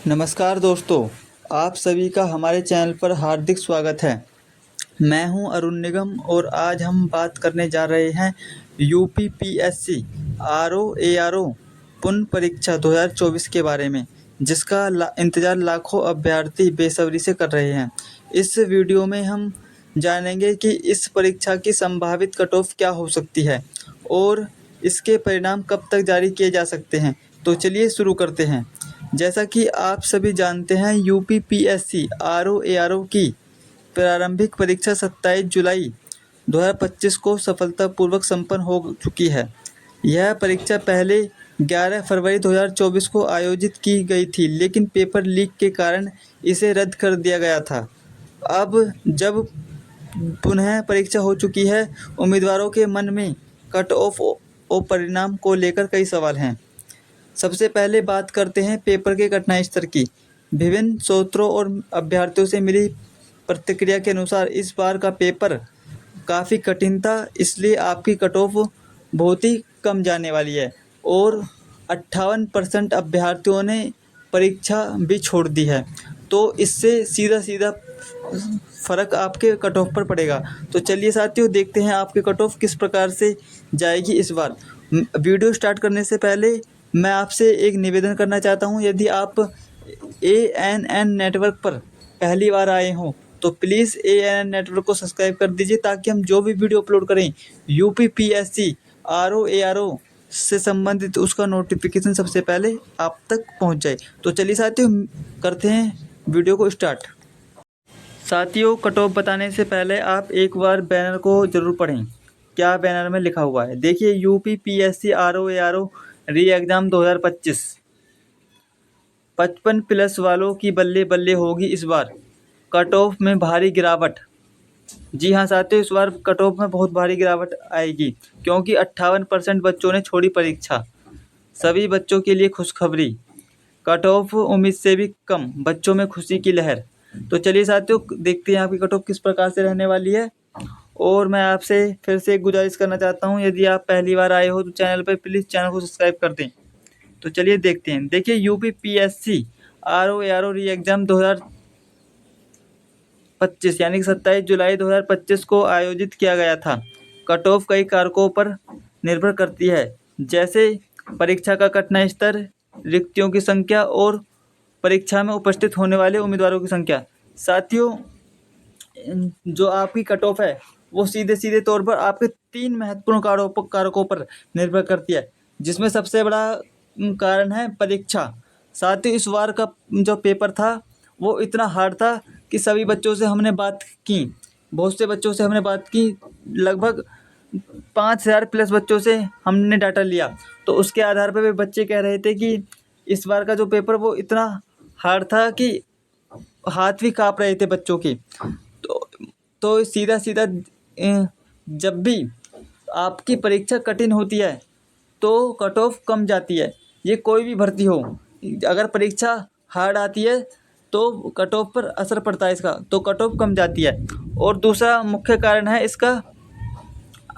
नमस्कार दोस्तों, आप सभी का हमारे चैनल पर हार्दिक स्वागत है। मैं हूं अरुण निगम और आज हम बात करने जा रहे हैं यूपीपीएससी आरओ पुनः परीक्षा 2024 के बारे में, जिसका इंतज़ार लाखों अभ्यर्थी बेसब्री से कर रहे हैं। इस वीडियो में हम जानेंगे कि इस परीक्षा की संभावित कट ऑफ क्या हो सकती है और इसके परिणाम कब तक जारी किए जा सकते हैं। तो चलिए शुरू करते हैं। जैसा कि आप सभी जानते हैं, यूपीपीएससी आरओ की प्रारंभिक परीक्षा 27 जुलाई 2025 को सफलतापूर्वक संपन्न हो चुकी है। यह परीक्षा पहले 11 फरवरी 2024 को आयोजित की गई थी, लेकिन पेपर लीक के कारण इसे रद्द कर दिया गया था। अब जब पुनः परीक्षा हो चुकी है, उम्मीदवारों के मन में कट ऑफ और परिणाम को लेकर कई सवाल हैं। सबसे पहले बात करते हैं पेपर के कठिनाई स्तर की। विभिन्न स्रोतों और अभ्यर्थियों से मिली प्रतिक्रिया के अनुसार इस बार का पेपर काफ़ी कठिन था, इसलिए आपकी कट ऑफ बहुत ही कम जाने वाली है और 58% अभ्यर्थियों ने परीक्षा भी छोड़ दी है। तो इससे सीधा सीधा फ़र्क आपके कट ऑफ पर पड़ेगा। तो चलिए साथियों, देखते हैं आपके कट ऑफ किस प्रकार से जाएगी इस बार। वीडियो स्टार्ट करने से पहले मैं आपसे एक निवेदन करना चाहता हूं, यदि आप ANN नेटवर्क पर पहली बार आए हों तो प्लीज़ ANN नेटवर्क को सब्सक्राइब कर दीजिए, ताकि हम जो भी वीडियो अपलोड करें यूपीपीएससी आरओ से संबंधित उसका नोटिफिकेशन सबसे पहले आप तक पहुंच जाए। तो चलिए साथियों, करते हैं वीडियो को स्टार्ट। साथियों, कट ऑफ बताने से पहले आप एक बार बैनर को ज़रूर पढ़ें। क्या बैनर में लिखा हुआ है, देखिए। यूपीपीएससी आरओ री एग्ज़ाम 2025 55+ वालों की बल्ले बल्ले होगी इस बार, कट ऑफ में भारी गिरावट। जी हाँ साथियों, इस बार कट ऑफ में बहुत भारी गिरावट आएगी, क्योंकि 58% बच्चों ने छोड़ी परीक्षा। सभी बच्चों के लिए खुशखबरी, कट ऑफ उम्मीद से भी कम, बच्चों में खुशी की लहर। तो चलिए साथियों, देखते हैं आपकी कट ऑफ किस प्रकार से रहने वाली है। और मैं आपसे फिर से एक गुजारिश करना चाहता हूं, यदि आप पहली बार आए हो तो चैनल पर प्लीज़ चैनल को सब्सक्राइब कर दें। तो चलिए देखते हैं। देखिए, यूपीपीएससी आरओ री एग्ज़ाम 2025 यानी कि 27 जुलाई 2025 को आयोजित किया गया था। कट ऑफ कई कारकों पर निर्भर करती है, जैसे परीक्षा का कठिनाई स्तर, रिक्तियों की संख्या और परीक्षा में उपस्थित होने वाले उम्मीदवारों की संख्या। साथियों, जो आपकी कट ऑफ है वो सीधे सीधे तौर पर आपके 3 महत्वपूर्ण कारकों पर निर्भर करती है, जिसमें सबसे बड़ा कारण है परीक्षा। साथ ही इस बार का जो पेपर था वो इतना हार्ड था कि सभी बच्चों से हमने बात की, बहुत से बच्चों से हमने बात की, लगभग 5000+ बच्चों से हमने डाटा लिया। तो उसके आधार पर वे बच्चे कह रहे थे कि इस बार का जो पेपर वो इतना हार्ड था कि हाथ भी काँप रहे थे बच्चों के। तो सीधा सीधा जब भी आपकी परीक्षा कठिन होती है तो कट ऑफ कम जाती है। ये कोई भी भर्ती हो, अगर परीक्षा हार्ड आती है तो कट ऑफ पर असर पड़ता है इसका, तो कट ऑफ कम जाती है। और दूसरा मुख्य कारण है इसका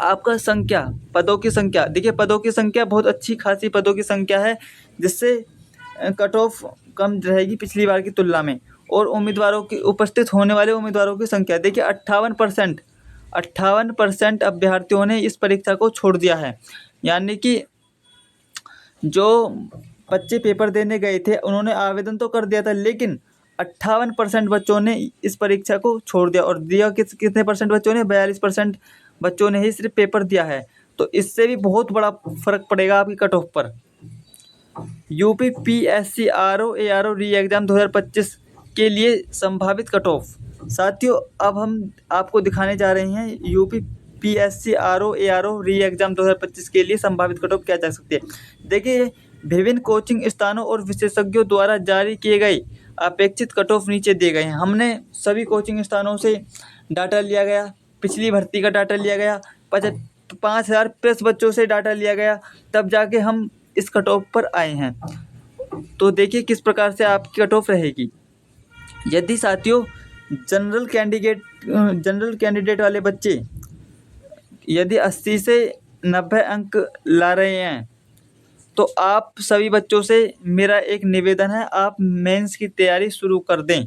आपका संख्या, पदों की संख्या। देखिए, पदों की संख्या बहुत अच्छी खासी पदों की संख्या है, जिससे कट ऑफ कम रहेगी पिछली बार की तुलना में। और उम्मीदवारों की उपस्थित होने वाले उम्मीदवारों की संख्या, देखिए 58% अभ्यर्थियों ने इस परीक्षा को छोड़ दिया है। यानी कि जो बच्चे पेपर देने गए थे उन्होंने आवेदन तो कर दिया था, लेकिन 58% बच्चों ने इस परीक्षा को छोड़ दिया। और दिया कितने परसेंट बच्चों ने? 42% बच्चों ने ही सिर्फ पेपर दिया है। तो इससे भी बहुत बड़ा फर्क पड़ेगा आपकी कट ऑफ पर। यूपीपीएससी आरओ री एग्ज़ाम 2025 के लिए संभावित कट ऑफ। साथियों, अब हम आपको दिखाने जा रहे हैं यूपीपीएससी आरओ री एग्ज़ाम 2025 के लिए संभावित कट ऑफ क्या जा सकती है। देखिए, विभिन्न कोचिंग स्थानों और विशेषज्ञों द्वारा जारी किए गए अपेक्षित कट ऑफ नीचे दिए गए हैं। हमने सभी कोचिंग स्थानों से डाटा लिया गया, पिछली भर्ती का डाटा लिया गया, 5000+ बच्चों से डाटा लिया गया, तब जाके हम इस कट ऑफ पर आए हैं। तो देखिए किस प्रकार से आपकी कट ऑफ रहेगी। यदि साथियों जनरल कैंडिडेट वाले बच्चे यदि 80 से 90 अंक ला रहे हैं तो आप सभी बच्चों से मेरा एक निवेदन है, आप मेंस की तैयारी शुरू कर दें,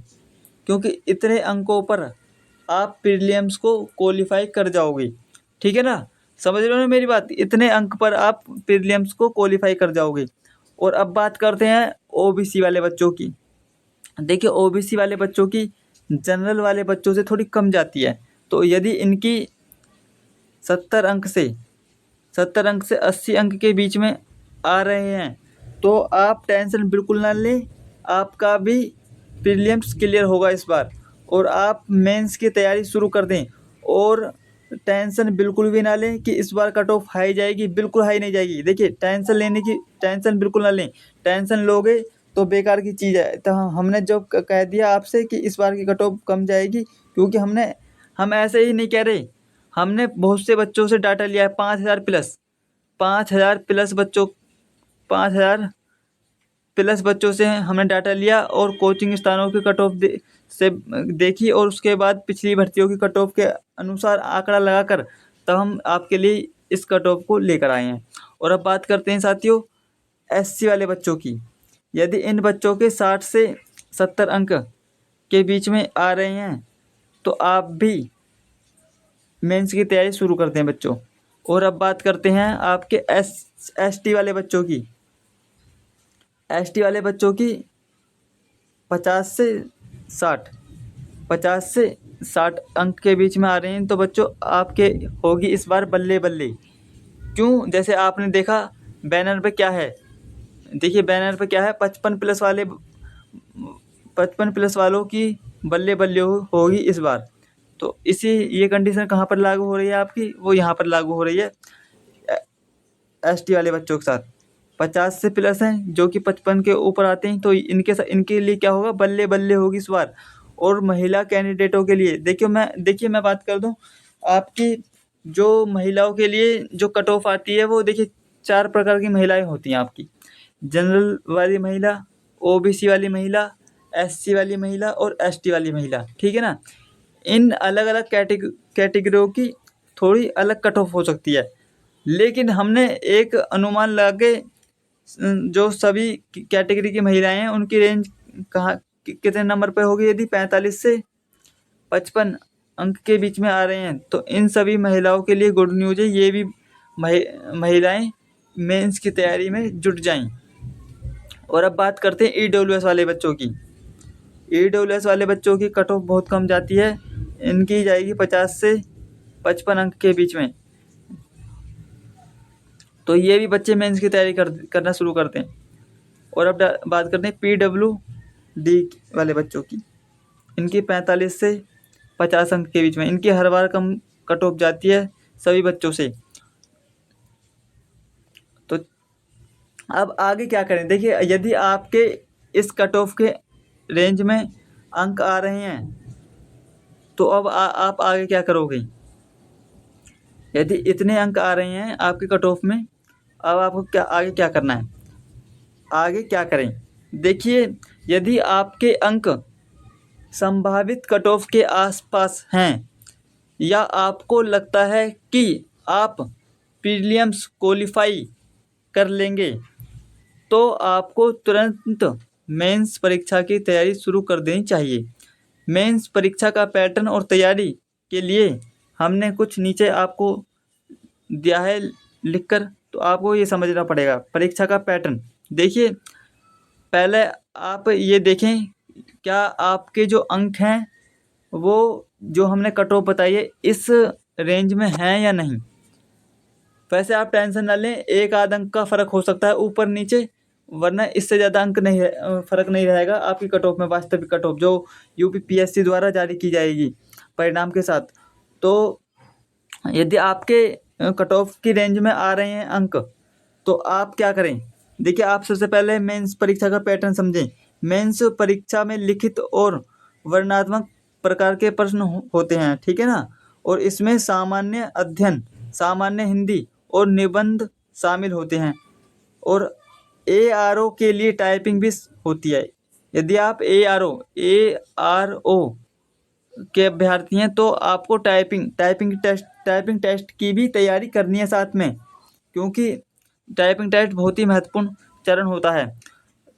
क्योंकि इतने अंकों पर आप प्रीलिम्स को क्वालिफाई कर जाओगे। ठीक है ना, समझ रहे हो ना मेरी बात? इतने अंक पर आप प्रीलिम्स को क्वालिफाई कर जाओगे। और अब बात करते हैं ओबीसी वाले बच्चों की। देखिए, ओबीसी वाले बच्चों की जनरल वाले बच्चों से थोड़ी कम जाती है। तो यदि इनकी 70 अंक से 80 अंक के बीच में आ रहे हैं तो आप टेंशन बिल्कुल ना लें, आपका भी प्रीलिम्स क्लियर होगा इस बार। और आप मेंस की तैयारी शुरू कर दें। और टेंशन बिल्कुल भी ना लें कि इस बार कट ऑफ हाई जाएगी, बिल्कुल हाई नहीं जाएगी। देखिए, टेंशन बिल्कुल ना लें। टेंशन लोगे तो बेकार की चीज़ है। तो हमने जो कह दिया आपसे कि इस बार की कट ऑफ कम जाएगी, क्योंकि हम ऐसे ही नहीं कह रहे, हमने बहुत से बच्चों से डाटा लिया है। 5,000 प्लस बच्चों 5,000 प्लस बच्चों से हमने डाटा लिया और कोचिंग स्थानों की कट ऑफ से देखी, और उसके बाद पिछली भर्तियों की कट ऑफ के अनुसार आंकड़ा लगाकर तब हम आपके लिए इस कट ऑफ को लेकर आए हैं। और अब बात करते हैं साथियों एससी वाले बच्चों की। यदि इन बच्चों के 60 से 70 अंक के बीच में आ रहे हैं तो आप भी मेंस की तैयारी शुरू करते हैं बच्चों। और अब बात करते हैं आपके एसटी वाले बच्चों की। एसटी वाले बच्चों की 50 से 60 50 से 60 अंक के बीच में आ रहे हैं तो बच्चों आपके होगी इस बार बल्ले बल्ले। क्यों? जैसे आपने देखा बैनर पे क्या है, देखिए बैनर पे क्या है, 55 प्लस वालों की बल्ले बल्ले होगी इस बार। तो ये कंडीशन कहाँ पर लागू हो रही है आपकी? वो यहाँ पर लागू हो रही है एसटी वाले बच्चों के साथ। 50 से प्लस हैं जो कि 55 के ऊपर आते हैं तो इनके लिए क्या होगा, बल्ले बल्ले होगी इस बार। और महिला कैंडिडेटों के लिए देखिए मैं बात कर दूं आपकी, जो महिलाओं के लिए जो कट ऑफ आती है वो देखिए 4 प्रकार की महिलाएं होती हैं आपकी। जनरल वाली महिला, ओबीसी वाली महिला, एससी वाली महिला और एसटी वाली महिला। ठीक है ना, इन अलग अलग कैटेगरियों की थोड़ी अलग कट ऑफ हो सकती है, लेकिन हमने एक अनुमान लगा के जो सभी कैटेगरी की महिलाएं हैं उनकी रेंज कितने नंबर पे होगी। यदि 45 से 55 अंक के बीच में आ रहे हैं तो इन सभी महिलाओं के लिए गुड न्यूज़ है, ये भी महिलाएं मेंस की तैयारी में जुट जाएं। और अब बात करते हैं ईडब्ल्यूएस वाले बच्चों की। ईडब्ल्यूएस वाले बच्चों की कट ऑफ बहुत कम जाती है, इनकी जाएगी 50 से 55 अंक के बीच में। तो ये भी बच्चे मेंस की तैयारी करना शुरू करते हैं। और अब बात करते हैं पीडब्ल्यूडी वाले बच्चों की। इनकी 45 से 50 अंक के बीच में, इनकी हर बार कम कट ऑफ जाती है सभी बच्चों से। तो अब आगे क्या करें? देखिए, यदि आपके इस कट ऑफ के रेंज में अंक आ रहे हैं तो अब आप आगे क्या करोगे? यदि इतने अंक आ रहे हैं आपके कट ऑफ में, अब आपको आगे क्या करना है? आगे क्या करें? देखिए, यदि आपके अंक संभावित कट ऑफ के आसपास हैं या आपको लगता है कि आप प्रीलिम्स क्वालिफाई कर लेंगे तो आपको तुरंत मेंस परीक्षा की तैयारी शुरू कर देनी चाहिए। मेंस परीक्षा का पैटर्न और तैयारी के लिए हमने कुछ नीचे आपको दिया है लिखकर, तो आपको ये समझना पड़ेगा। परीक्षा का पैटर्न देखिए, पहले आप ये देखें क्या आपके जो अंक हैं वो जो हमने कट ऑफ बताई है इस रेंज में हैं या नहीं। वैसे आप टेंशन ना लें, एक आध अंक का फ़र्क हो सकता है ऊपर नीचे, वरना इससे ज़्यादा अंक नहीं फ़र्क नहीं रहेगा आपकी कट ऑफ में। वास्तविक कट ऑफ जो यूपीपीएससी द्वारा जारी की जाएगी परिणाम के साथ। तो यदि आपके कट ऑफ की रेंज में आ रहे हैं अंक तो आप क्या करें? देखिए, आप सबसे पहले मेंस परीक्षा का पैटर्न समझें। मेंस परीक्षा में लिखित और वर्णनात्मक प्रकार के प्रश्न होते हैं, ठीक है ना। और इसमें सामान्य अध्ययन, सामान्य हिंदी और निबंध शामिल होते हैं। और ARO के लिए टाइपिंग भी होती है। यदि आप ARO के अभ्यर्थी हैं तो आपको टाइपिंग टेस्ट की भी तैयारी करनी है साथ में, क्योंकि टाइपिंग टेस्ट बहुत ही महत्वपूर्ण चरण होता है।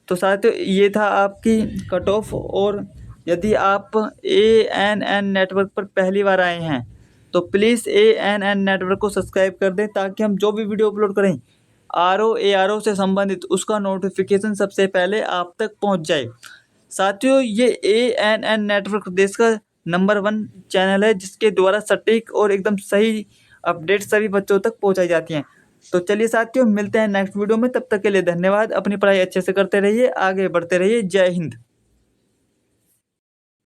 तो साथियों ये था आपकी कट ऑफ। और यदि आप ANN नेटवर्क पर पहली बार आए हैं तो प्लीज़ ANN नेटवर्क को सब्सक्राइब कर दें, ताकि हम जो भी वीडियो अपलोड करें ARO से संबंधित उसका नोटिफिकेशन सबसे पहले आप तक पहुंच जाए। साथियों ये ANN नेटवर्क देश का नंबर 1 चैनल है, जिसके द्वारा सटीक और एकदम सही अपडेट सभी बच्चों तक पहुंचाई जाती हैं। तो चलिए साथियों, मिलते हैं नेक्स्ट वीडियो में। तब तक के लिए धन्यवाद। अपनी पढ़ाई अच्छे से करते रहिए, आगे बढ़ते रहिए। जय हिंद।